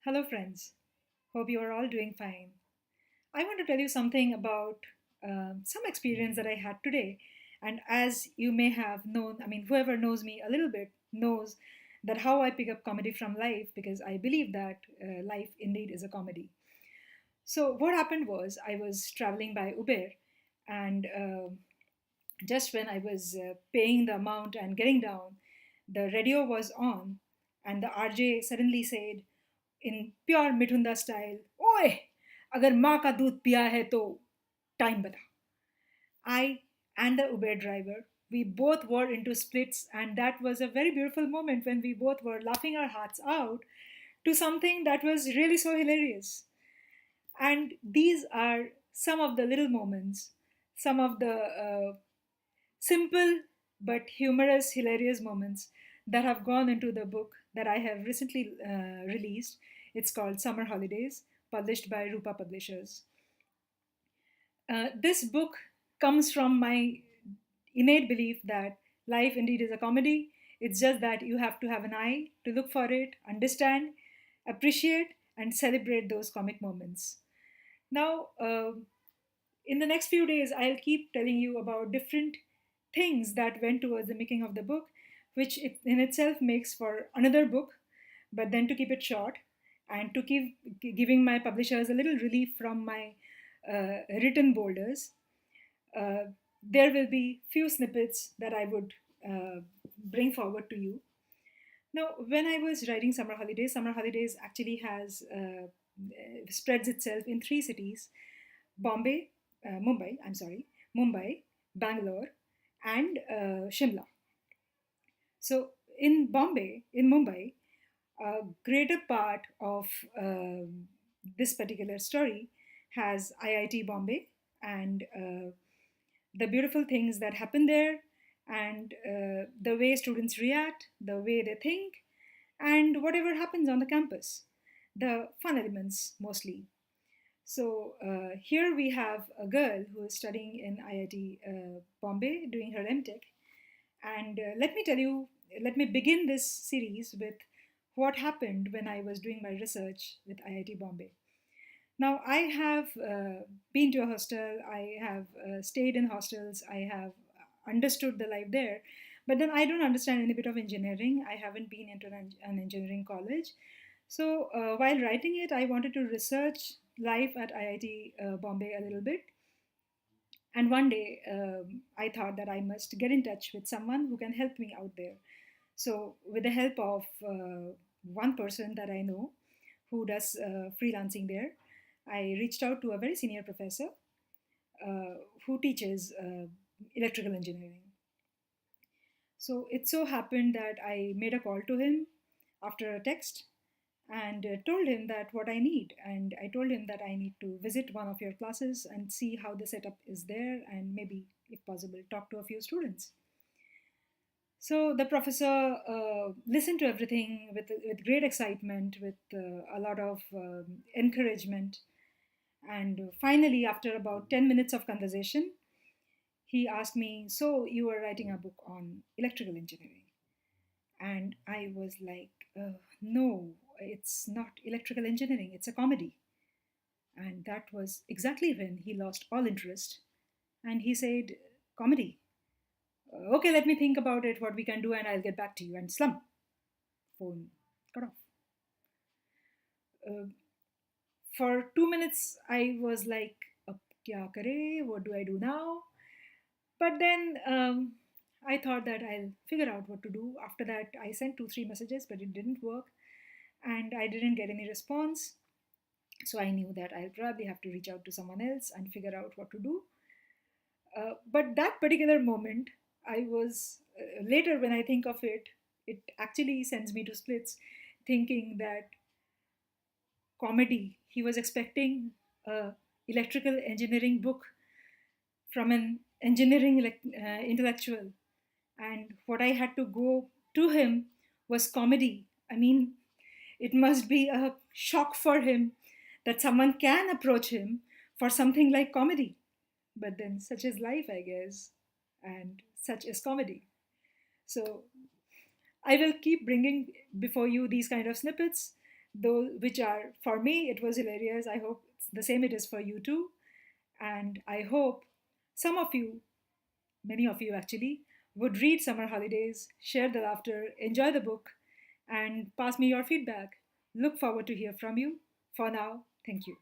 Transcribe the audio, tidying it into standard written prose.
Hello, friends. Hope you are all doing fine. I want to tell you something about some experience that I had today. And as you may have known, whoever knows me a little bit knows that how I pick up comedy from life because I believe that life indeed is a comedy. So, what happened was I was traveling by Uber, and just when I was paying the amount and getting down, the radio was on, and the RJ suddenly said, in pure Mithunda style, ओए अगर माँ का दूध पिया है तो time बता. I and the Uber driver, we both were into splits, and that was a very beautiful moment when we both were laughing our hearts out to something that was really so hilarious. And these are some of the little moments, some of the simple but humorous, hilarious moments that have gone into the book that I have recently released. It's called Summer Holidays, published by Rupa Publishers. This book comes from my innate belief that life indeed is a comedy. It's just that you have to have an eye to look for it, understand, appreciate, and celebrate those comic moments. Now, in the next few days, I'll keep telling you about different things that went towards the making of the book, which in itself makes for another book. But then to keep it short and to keep giving my publishers a little relief from my written boulders, uh, there will be few snippets that I would bring forward to you. Now, when I was writing Summer Holidays actually has spreads itself in three cities: Mumbai, Bangalore, and Shimla. So in Mumbai, a greater part of this particular story has IIT Bombay and the beautiful things that happen there, and the way students react, the way they think, and whatever happens on the campus, the fun elements mostly. So here we have a girl who is studying in IIT Bombay doing her MTech. And let me begin this series with what happened when I was doing my research with IIT Bombay. Now, I have been to a hostel, I have stayed in hostels, I have understood the life there, but then I don't understand any bit of engineering. I haven't been into an engineering college. So, while writing it, I wanted to research life at IIT Bombay a little bit. And one day, I thought that I must get in touch with someone who can help me out there. So, with the help of one person that I know who does freelancing there, I reached out to a very senior professor who teaches electrical engineering. So, it so happened that I made a call to him after a text and told him that what I need. And I told him that I need to visit one of your classes and see how the setup is there and maybe, if possible, talk to a few students. So the professor listened to everything with great excitement, with a lot of encouragement. And finally, after about 10 minutes of conversation, he asked me, "So, you are writing a book on electrical engineering?" And I was like, "No, it's not electrical engineering, it's a comedy." And that was exactly when he lost all interest. And he said, "Comedy? Okay, let me think about it, what we can do, and I'll get back to you." And slump, phone cut off. Uh, for 2 minutes, I was like, "Ab kya kare? What do I do now?" But then I thought that I'll figure out what to do. After that, I sent two, three messages, but it didn't work. And I didn't get any response. So I knew that I'll probably have to reach out to someone else and figure out what to do. But that particular moment, I was later when I think of it, it actually sends me to splits, thinking that comedy. He was expecting a electrical engineering book from an engineering intellectual, and what I had to go to him was comedy. I mean, it must be a shock for him that someone can approach him for something like comedy. But then, such is life, I guess, and such is comedy. So, I will keep bringing before you these kind of snippets. though which are, for me it was hilarious. I hope it's the same it is for you too. And I hope some of you, many of you actually, would read Summer Holidays, share the laughter, enjoy the book, and pass me your feedback. Look forward to hear from you. For now, thank you.